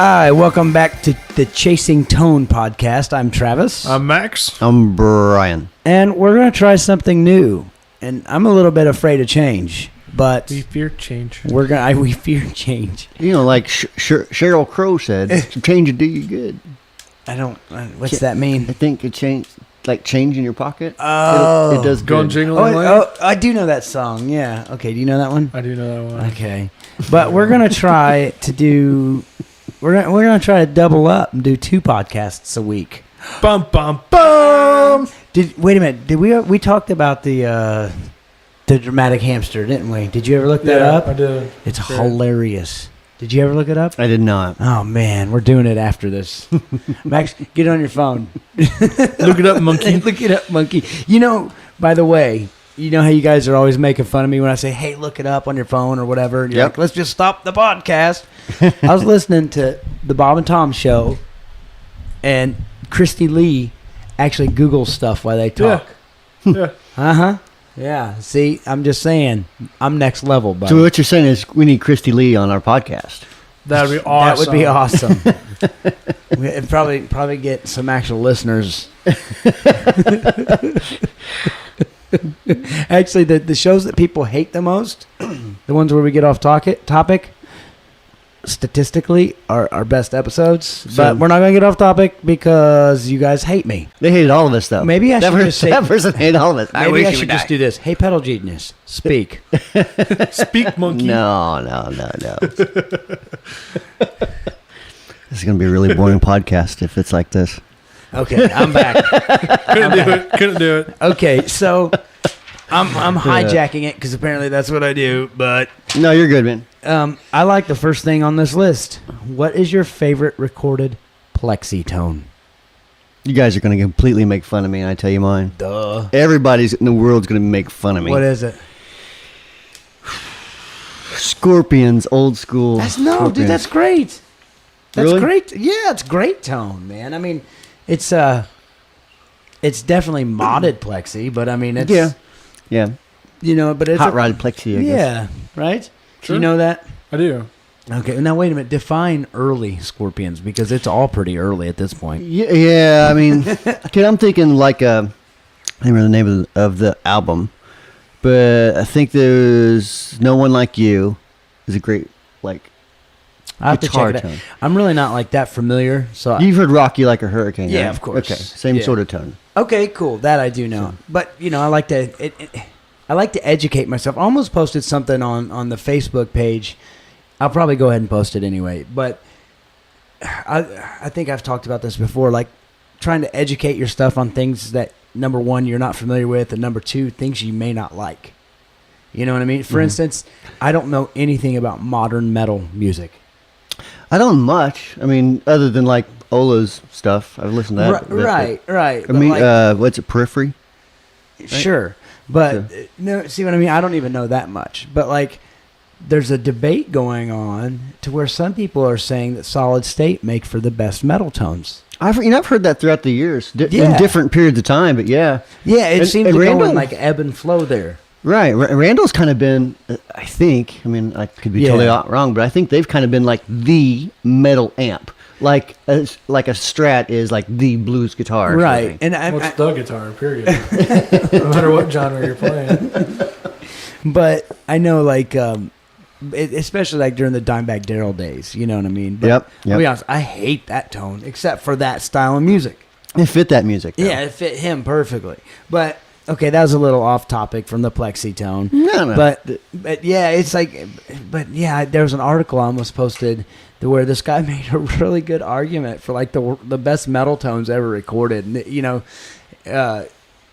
Hi, welcome back to the Chasing Tone podcast. I'm Travis. I'm Max. I'm Brian. And we're going to try something new. And I'm a little bit afraid of change, but We fear change. we fear change. You know, like Sheryl Crow said, change will do you good. I don't. What's that mean? I think it changed, like change in your pocket. Oh, it does Going good. jingling. I do know that song. Yeah. Okay. Do you know that one? I do know that one. Okay. But we're gonna try to do. We're gonna try to double up and do 2 podcasts a week. Bum bum bum. Wait a minute? Did we talked about the dramatic hamster, didn't we? Did you ever look that up? I did. It's hilarious. Did you ever look it up? I did not. Oh man, we're doing it after this. Max, get it on your phone. Look it up, monkey. Look it up, monkey. You know, by the way, you know how you guys are always making fun of me when I say, "Hey, look it up on your phone or whatever." And you're like, "Let's just stop the podcast." I was listening to the Bob and Tom show, and Christy Lee actually Googles stuff while they talk. Yeah. Yeah. See, I'm just saying, I'm next level, buddy. So what you're saying is we need Christy Lee on our podcast. That would be awesome. That would be awesome. We'd probably get some actual listeners. Actually, the shows that people hate the most, the ones where we get off topic, statistically are our best episodes. But we're not going to get off topic because you guys hate me. They hated all of us, though. Maybe I should just say... That person hated all of us. Maybe I should just do this. Hey, pedal genius, speak. Speak, monkey. No. This is going to be a really boring podcast if it's like this. Okay, I'm back. Couldn't do it. Okay, so I'm hijacking it because apparently that's what I do. But No, you're good, man. I like the first thing on this list. What is your favorite recorded Plexi Tone? You guys are going to completely make fun of me, and I tell you mine. Duh. Everybody's in the world's going to make fun of me. What is it? Scorpions, old school. Dude, that's great. That's Really? great. Yeah, it's great tone, man. I mean, it's definitely modded Plexi, but I mean, it's yeah. You know, but it's Hot rod Plexi, I guess. Yeah, right. Sure. You know that? I do. Okay, now wait a minute. Define early Scorpions because it's all pretty early at this point. Yeah, I mean, kid, I'm thinking like I don't remember the name of the album, but I think there's No One Like You is a great I have to guitar check it out. tone. I'm really not like that familiar, so You've heard Rock You Like a Hurricane, Yeah, right? of course. Okay, same Yeah. sort of tone. okay, cool. That I do know, but you know, I like to I like to educate myself. I almost posted something on the Facebook page. I'll probably go ahead and post it anyway, but I think I've talked about this before, like trying to educate your stuff on things that, number one, you're not familiar with, and number two, things you may not like. You know what I mean? For instance, I don't know anything about modern metal music. I don't much. I mean, other than like Ola's stuff, I've listened to that. Right. I But mean, like, what's it, Periphery? sure, but no. See what I mean? I don't even know that much. But like, there's a debate going on to where some people are saying that Solid State make for the best metal tones. I've heard that throughout the years, Yeah. in different periods of time. But yeah, Yeah, it And- seems and to go in Randall- like ebb and flow there. right. Randall's kind of been, I think. I mean, I could be totally wrong, but I think they've kind of been like the metal amp, like a Strat is like the blues guitar, Right, and What's the guitar, period? No matter what genre you're playing. but I know like especially like during the Dimebag Darrell days, you know what I mean? But Yep. I'll be honest, I hate that tone except for that style of music. It fit that music. Though. Yeah, it fit him perfectly. But okay, that was a little off topic from the Plexi Tone. No. But yeah, it's like, but yeah, there was an article I almost posted where this guy made a really good argument for like the best metal tones ever recorded. And you know,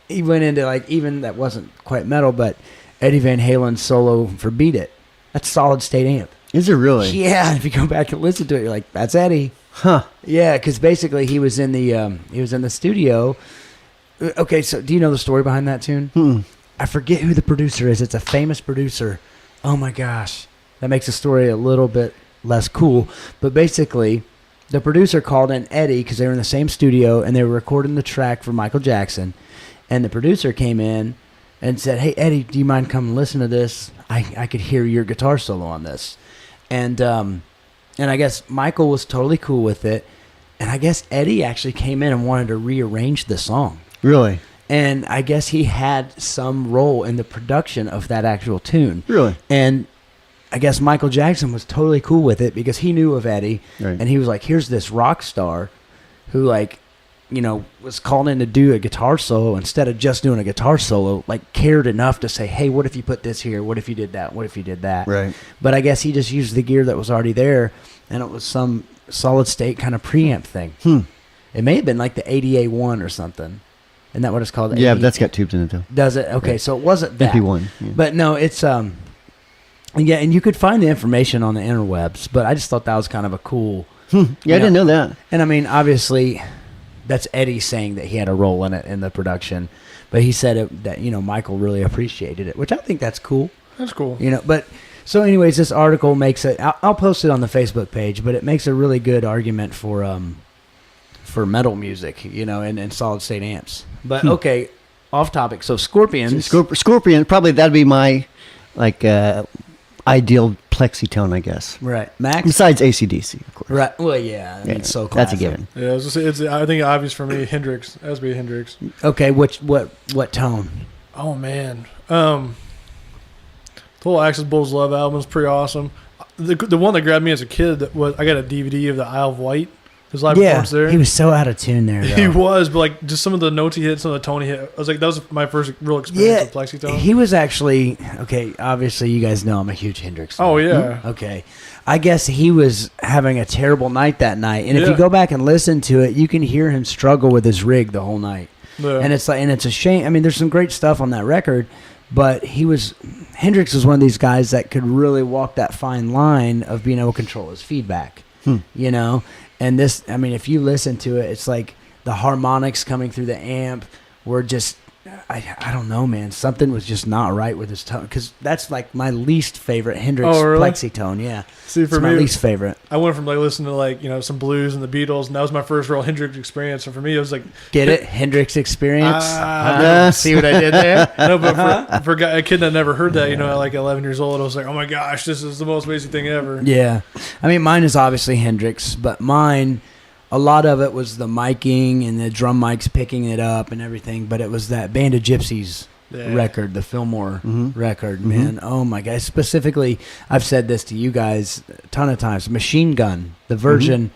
he went into like, even that wasn't quite metal, but Eddie Van Halen's solo for "Beat It." That's Solid State amp. Is it really? Yeah, if you go back and listen to it, you're like, that's Eddie. Huh. Yeah, because basically he was in the studio. Okay, so do you know the story behind that tune? I forget who the producer is. It's a famous producer. Oh my gosh, that makes the story a little bit less cool. But basically, the producer called in Eddie because they were in the same studio and they were recording the track for Michael Jackson. And the producer came in and said, "Hey Eddie, do you mind coming listen to this? I could hear your guitar solo on this." And And I guess Michael was totally cool with it. And I guess Eddie actually came in and wanted to rearrange the song. Really? And I guess he had some role in the production of that actual tune. Really? And I guess Michael Jackson was totally cool with it because he knew of Eddie. Right. And he was like, here's this rock star who, like, you know, was called in to do a guitar solo. Instead of just doing a guitar solo, like, cared enough to say, hey, what if you put this here? What if you did that? What if you did that? Right. But I guess he just used the gear that was already there, and it was some solid state kind of preamp thing. It may have been like the ADA-1 or something. Isn't that what it's called? Yeah, but that's got tubes in it, though. Does it? Okay, Yeah. so it wasn't that. MP1. Yeah. But no, it's yeah, and you could find the information on the interwebs, but I just thought that was kind of a cool. Yeah, I didn't know that. And I mean, obviously, that's Eddie saying that he had a role in it in the production, but he said that, you know, Michael really appreciated it, which I think that's cool. That's cool. You know, but so anyways, this article makes it. I'll post it on the Facebook page, but it makes a really good argument for metal music, you know, and solid state amps. But okay, off topic. So Scorpions. Scorpion, probably that'd be my like ideal Plexi Tone, I guess. Right, Max. Besides AC/DC, of course. Right. Well, yeah. I mean, it's so classic. That's a given. Yeah, I was just say, it's I think obvious for me. Hendrix it has to be Hendrix. Okay, what tone? Oh man, the whole Axis Bulls Love album is pretty awesome. The one that grabbed me as a kid that was I got a DVD of the Isle of Wight. His live performance there. He was so out of tune there. Though. He was, but like just some of the notes he hit, some of the tone he hit. I was like, that was my first real experience with Plexi Tone. He was actually okay. Obviously, you guys know I'm a huge Hendrix fan. Oh yeah. Okay, I guess he was having a terrible night that night, and if you go back and listen to it, you can hear him struggle with his rig the whole night. Yeah. And it's a shame. I mean, there's some great stuff on that record, but Hendrix was one of these guys that could really walk that fine line of being able to control his feedback. You know. And this, I mean, if you listen to it, it's like the harmonics coming through the amp were just, I don't know, man. Something was just not right with his tone. Because that's like my least favorite Hendrix Plexi Tone, yeah. See, for me, my least favorite. I went from like listening to like, you know, some blues and the Beatles, and that was my first real Hendrix experience. And for me, it was like... Get it? Hendrix experience? Yes. See what I did there? No, but for a kid that never heard that, you know, at like 11 years old, I was like, oh my gosh, this is the most amazing thing ever. Yeah. I mean, mine is obviously Hendrix, but mine... A lot of it was the miking and the drum mics picking it up and everything, but it was that Band of Gypsies record, the Fillmore record, man. Oh, my God. Specifically, I've said this to you guys a ton of times. Machine Gun, the version,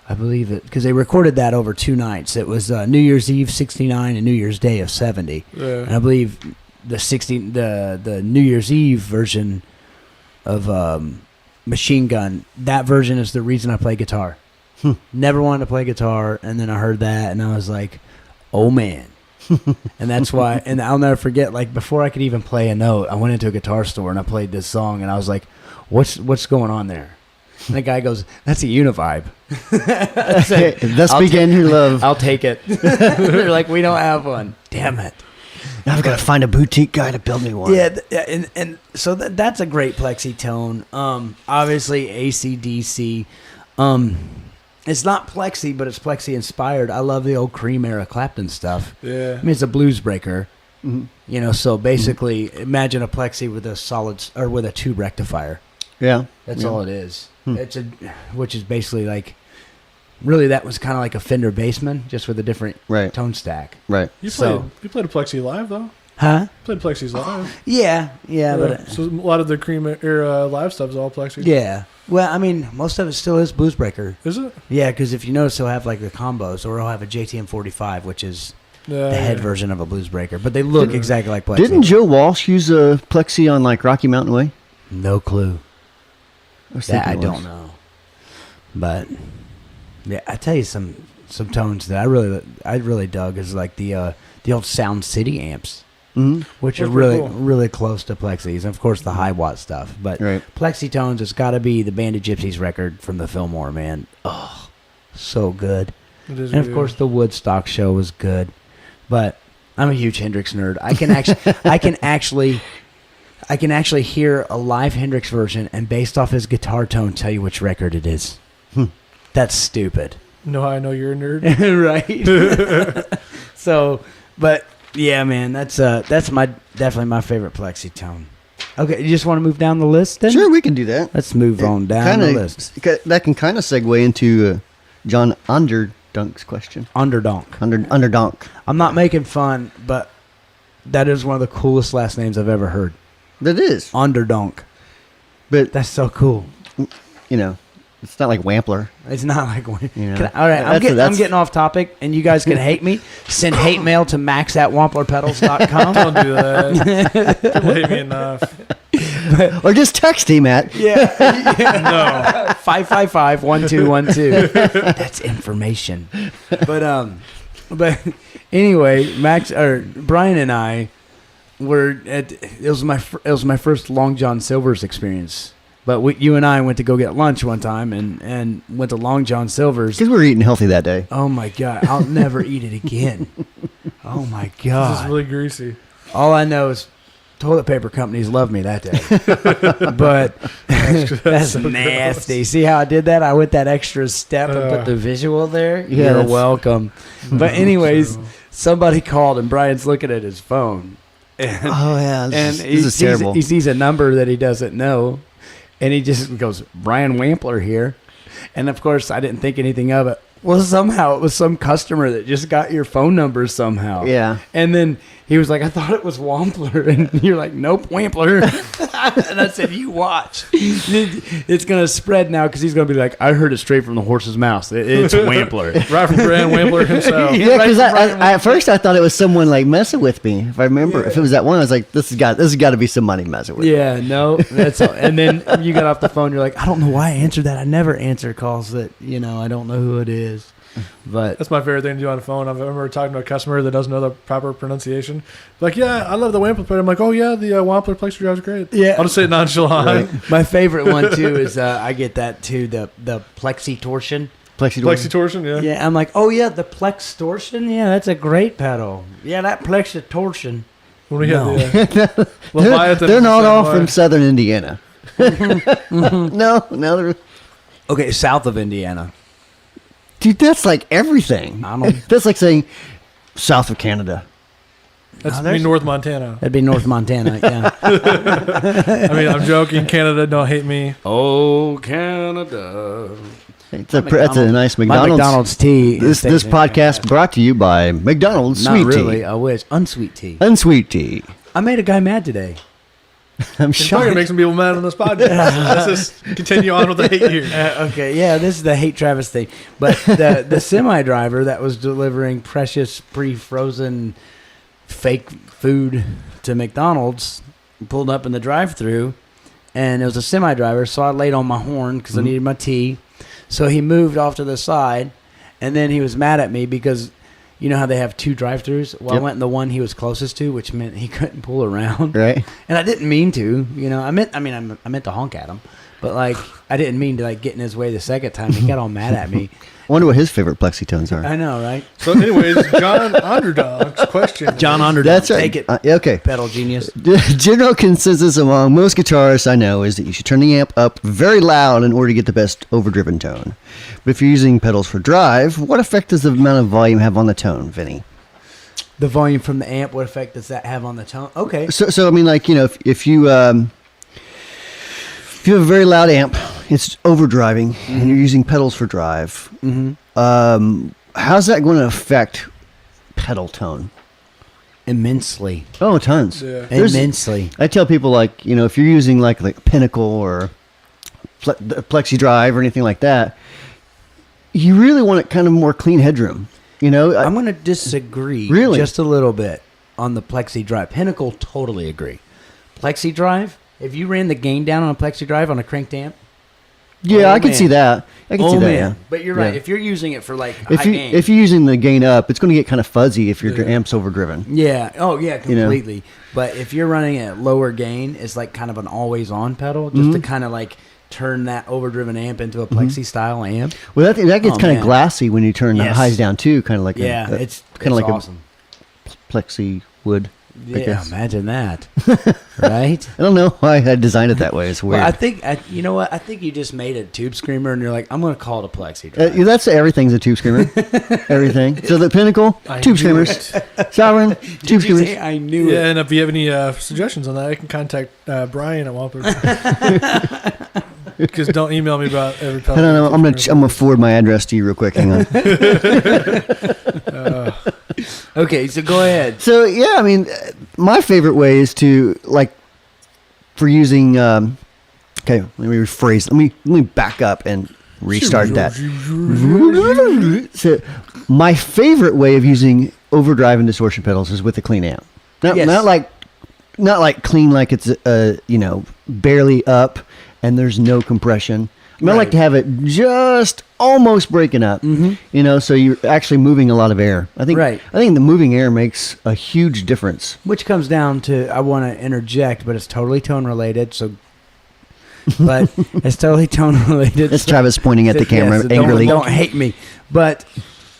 I believe it, because they recorded that over 2 nights. It was New Year's Eve 69 and New Year's Day of 70. Yeah. And I believe the New Year's Eve version of Machine Gun, that version is the reason I play guitar. Never wanted to play guitar, and then I heard that, and I was like, oh, man. And that's why, and I'll never forget, like, before I could even play a note, I went into a guitar store, and I played this song, and I was like, what's going on there? And the guy goes, that's a Univibe. I said, Thus began your love. I'll take it. They're like, we don't have one. Damn it. Now I've got to find a boutique guy to build me one. Yeah, and so that's a great Plexi Tone. Obviously, AC/DC. It's not Plexi, but it's Plexi inspired. I love the old Cream era Clapton stuff. Yeah. I mean, it's a blues breaker. You know, so basically, imagine a Plexi with a solid or with a tube rectifier. Yeah. That's all it is. Which is basically like, really, that was kind of like a Fender Bassman, just with a different tone stack. Right. You played a Plexi live though. Huh? Played Plexis live. Yeah, but so a lot of the Cream era live stuff is all Plexi. Yeah. Well, I mean, most of it still is blues breaker. Is it? Yeah, because if you notice, he'll have like the combos, or he'll have a JTM 45, which is the head version of a blues breaker, but they look exactly like Plexi. Didn't Joe Walsh use a Plexi on like Rocky Mountain Way? No clue. That I don't know. But yeah, I tell you some tones that I really dug is like the old Sound City amps. Which are really close to Plexis, and of course the high watt stuff. But Plexi Tones, it's got to be the Band of Gypsies record from the Fillmore, man. Oh, so good. It is and of course the Woodstock show was good. But I'm a huge Hendrix nerd. I can actually hear a live Hendrix version and based off his guitar tone tell you which record it is. That's stupid. Know how I know you're a nerd? Right. So, but. Yeah, man, that's definitely my favorite Plexi Tone. Okay, you just want to move down the list then? Sure, we can do that. Let's move on down the list. That can kind of segue into John Underdunk's question. Underdonk. Underdonk. I'm not making fun, but that is one of the coolest last names I've ever heard. That is. Underdonk. But that's so cool. You know, it's not like Wampler. It's not like you know, all right, I'm getting off topic, and you guys can hate me. Send hate mail to max@wamplerpedals.com. Don't do that. People hate me enough. Or just text him at. Yeah. No. 555-1212. That's information. But anyway, Brian and I were it was my first Long John Silver's experience. But you and I went to go get lunch one time and went to Long John Silver's. Because we were eating healthy that day. Oh, my God. I'll never eat it again. Oh, my God. This is really greasy. All I know is toilet paper companies love me that day. But that's nasty. See how I did that? I went that extra step and put the visual there. Yeah, You're welcome. But anyways, somebody called and Brian's looking at his phone. And, this is terrible. He sees a number that he doesn't know. And he just goes, Brian Wampler here. And, of course, I didn't think anything of it. Well, somehow it was some customer that just got your phone number somehow. Yeah. And then he was like, I thought it was Wampler. And you're like, nope, Wampler. And I said, you watch. It's going to spread now because he's going to be like, I heard it straight from the horse's mouth. It's Wampler. Right from Brian Wampler himself. Yeah, because at first I thought it was someone like messing with me. If I remember, if it was that one, I was like, this has got to be somebody messing with me. Yeah, no, that's all. And then you got off the phone. You're like, I don't know why I answered that. I never answer calls that, I don't know who it is. But that's my favorite thing to do on the phone. I remember talking to a customer that doesn't know the proper pronunciation. Like, yeah, I love the Wampler player. I'm like, oh yeah, the Wampler Plexi drive is great. Yeah, I'll just say it nonchalant. Right. My favorite one too is I get that too, the Plexi Torsion. Plexi Torsion, yeah. Yeah, I'm like, oh yeah, the Plex Torsion. Yeah, that's a great pedal. Yeah, that Plexi Torsion. When we had they're not all from Southern Indiana. No, they're okay, south of Indiana. Dude, that's like everything. That's like saying south of Canada. That's North Montana. That'd be North Montana, yeah. I mean, I'm joking. Canada, don't hate me. Oh, Canada. That's a nice McDonald's. My McDonald's tea. This podcast brought to you by McDonald's Not Sweet really, Tea. I wish. Unsweet tea. Unsweet tea. I made a guy mad today. I'm shocked. sure You're make some people mad on this podcast. Let's just continue on with the hate here. Okay, yeah, this is the hate Travis thing. But the semi driver that was delivering precious pre-frozen fake food to McDonald's pulled up in the drive-thru, and it was a semi driver. So I laid on my horn because I needed my tea. So he moved off to the side, and then he was mad at me because. You know how they have two drive-thrus? Well, I went in the one he was closest to, which meant he couldn't pull around. Right. And I didn't mean to. I meant to honk at him, but like I didn't mean to like get in his way the second time. He got all mad at me. I wonder what his favorite Plexi Tones are. I know, right? So, anyways, John Underdog's question. John Underdog. That's right. Take it. Okay. Pedal genius. General consensus among most guitarists I know is that you should turn the amp up very loud in order to get the best overdriven tone. But if you're using pedals for drive, what effect does the amount of volume have on the tone, Vinny? The volume from the amp, what effect does that have on the tone? Okay. So I mean, like, if you have a very loud amp, it's overdriving, and you're using pedals for drive. How's that going to affect pedal tone? Immensely. Oh, tons. Yeah. Immensely. I tell people, like, if you're using like Pinnacle or Plexi Drive or anything like that, you really want it kind of more clean headroom. I'm going to disagree really? Just a little bit on the Plexi Drive. Pinnacle, totally agree. Plexi Drive, if you ran the gain down on a Plexi Drive on a cranked amp, yeah, I can see that. Yeah. But you're right. If you're using it for like if you're using the gain up, it's going to get kind of fuzzy if your amp's overdriven. Yeah. Oh, yeah, completely. But if you're running it at lower gain, it's like kind of an always-on pedal, just to kind of like turn that overdriven amp into a Plexi style amp. Well, that gets kind of glassy when you turn the highs down too, kind of like it's kind of like awesome. a Plexi wood. Yeah, Because- imagine that. Right? I don't know why I designed it that way. It's weird. Well, you know what? I think you just made a tube screamer, and you're like, I'm going to call it a Plexi. That's everything's a tube screamer. Everything. So the Pinnacle, tube screamers. Sovereign, tube screamers. I knew it. Yeah, and if you have any suggestions on that, I can contact Brian at Wampler. Because don't email me about every pedal. I don't know. I'm gonna forward my address to you real quick. Hang on. Okay, so go ahead. So yeah, I mean, my favorite way is to for using. Okay, let me rephrase. Let me back up and restart that. So my favorite way of using overdrive and distortion pedals is with a clean amp. Not like clean like it's barely up and there's no compression. I like to have it just almost breaking up, so you're actually moving a lot of air. I think the moving air makes a huge difference. Which comes down to, I want to interject, but it's totally tone related. But it's totally tone related. That's Travis pointing at the camera angrily. Don't hate me. But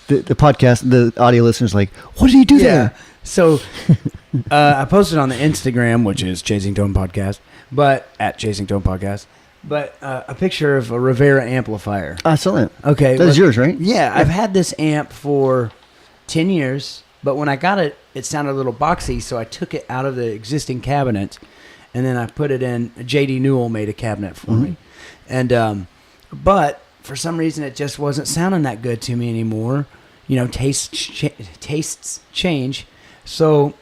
the podcast, the audio listeners, like, what did he do there? So I posted on the Instagram, which is Chasing Tone Podcast, but at Chasing Tone Podcast. But a picture of a Rivera amplifier. I saw that. Okay. That's yours, right? Yeah, I've had this amp for 10 years, but when I got it, it sounded a little boxy, so I took it out of the existing cabinet, and then I put it in. J.D. Newell made a cabinet for me. And but for some reason, it just wasn't sounding that good to me anymore. Tastes change. So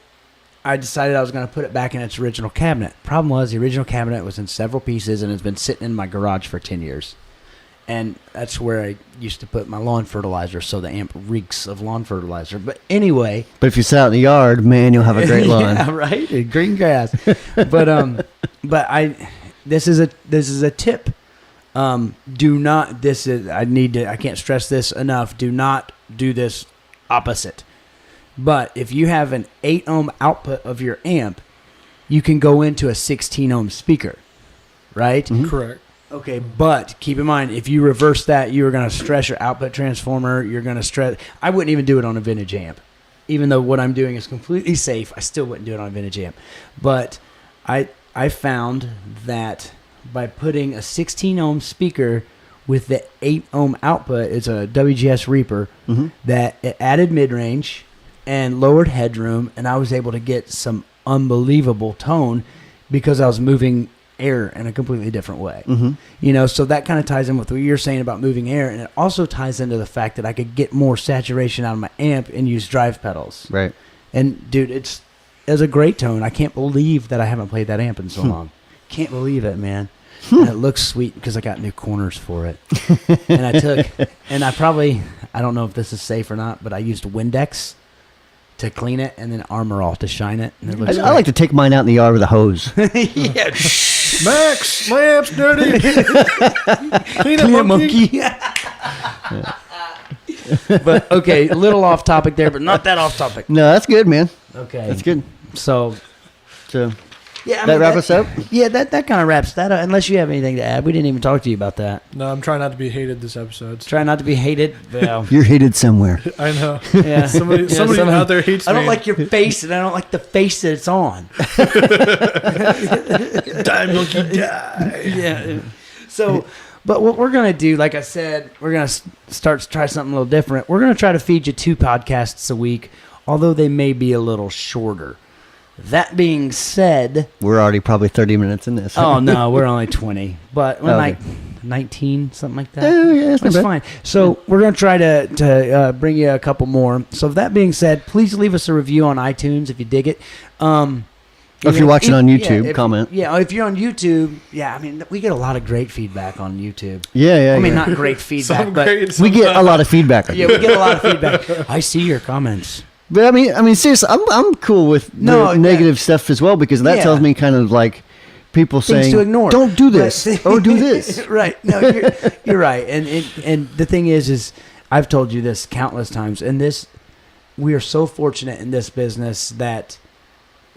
I decided I was going to put it back in its original cabinet. Problem was, the original cabinet was in several pieces and has been sitting in my garage for 10 years. And that's where I used to put my lawn fertilizer, so the amp reeks of lawn fertilizer. But anyway. But if you sit out in the yard, man, you'll have a great lawn. Yeah, right? Green grass. But this is a tip. I can't stress this enough. Do not do this opposite. But if you have an 8 ohm output of your amp, you can go into a 16 ohm speaker, right? Correct. Okay, but keep in mind, if you reverse that, you are going to stress your output transformer. You're going to stress. I wouldn't even do it on a vintage amp. Even though what I'm doing is completely safe, I still wouldn't do it on a vintage amp. But I found that by putting a 16 ohm speaker with the 8 ohm output, it's a WGS Reaper, that it added mid-range and lowered headroom, and I was able to get some unbelievable tone because I was moving air in a completely different way. So that kind of ties in with what you're saying about moving air, and it also ties into the fact that I could get more saturation out of my amp and use drive pedals. Right. And dude, it's a great tone. I can't believe that I haven't played that amp in so long. Can't believe it, man. And it looks sweet because I got new corners for it. And I don't know if this is safe or not, but I used Windex to clean it and then Armor All to shine it. And it looks I like to take mine out in the yard with a hose. Yeah. Max, my amp's dirty. Clean it, monkey. But okay, a little off topic there, but not that off topic. No, that's good, man. Okay. That's good. So yeah, wrap us up? Yeah, that kind of wraps that up. Unless you have anything to add. We didn't even talk to you about that. No, I'm trying not to be hated this episode. Try not to be hated. Well, you're hated somewhere. I know. Yeah. Somebody out there hates me. I don't like your face, and I don't like the face that it's on. Die, monkey, die. Yeah. So, but what we're going to do, like I said, we're going to try something a little different. We're going to try to feed you 2 podcasts a week, although they may be a little shorter. That being said, we're already probably 30 minutes in this. Oh no, we're only 20, but we're like 19, something like that. Yeah, that's fine. So we're gonna try to bring you a couple more. So that being said, please leave us a review on iTunes if you dig it. If you're watching on YouTube, comment. Yeah, if you're on YouTube, I mean, we get a lot of great feedback on YouTube. Yeah. I mean, not great feedback, but we get a lot of feedback. Yeah, we get a lot of feedback. I see your comments. But I mean, seriously, I'm cool with the negative stuff as well, because that tells me kind of like people things saying, to ignore. "Don't do this," or "Do this." Right? No, you're right. And the thing is I've told you this countless times. And we are so fortunate in this business that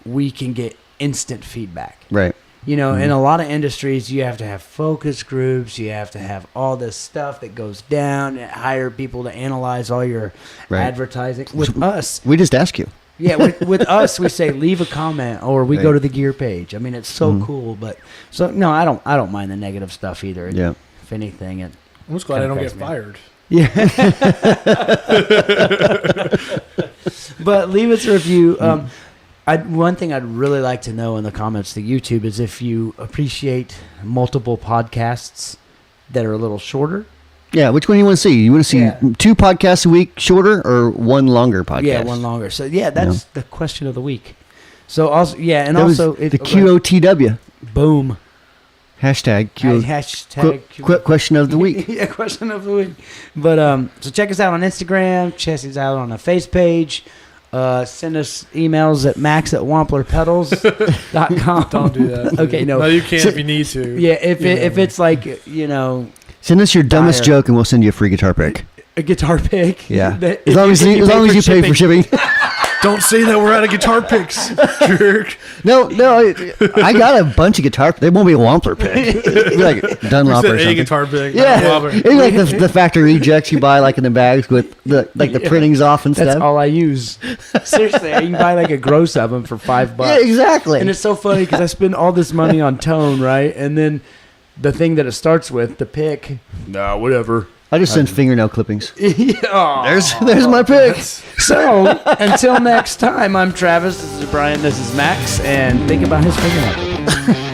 we can get instant feedback. Right. In a lot of industries, you have to have focus groups. You have to have all this stuff that goes down and hire people to analyze all your advertising. With us, we just ask you. Yeah, with us, we say leave a comment, or we go to the gear page. I mean, it's so cool, but no, I don't mind the negative stuff either. Yeah. If anything, I'm just glad I don't get fired. Yeah. But leave us a review. One thing I'd really like to know in the comments to YouTube is if you appreciate multiple podcasts that are a little shorter. Yeah, which one do you want to see? You want to see 2 podcasts a week shorter or 1 longer podcast? Yeah, 1 longer. So that's the question of the week. So also and that also was the QOTW. Boom. Hashtag Q. Hashtag question of the week. Yeah, question of the week. But so check us out on Instagram. Check us out on the face page. Send us emails at max@wamplerpedals.com. Don't do that. Okay, no. No, you can if you need to. Yeah, if it's like, send us your dumbest joke and we'll send you a free guitar pick. A guitar pick. Yeah. As long as you pay for shipping. Don't say that we're out of guitar picks, jerk. No, I got a bunch of guitar. They won't be a Wampler pick. It'll be like Dunlop or something. A guitar pick. Yeah, it's like the factory rejects you buy like in the bags with the printings off and stuff. That's all I use. Seriously, you can buy like a gross of them for $5. Yeah, exactly. And it's so funny because I spend all this money on tone, right? And then the thing that it starts with, the pick. Nah, whatever. I just send fingernail clippings. Yeah. There's my pick. So, until next time, I'm Travis. This is Brian. This is Max. And think about his fingernail clippings.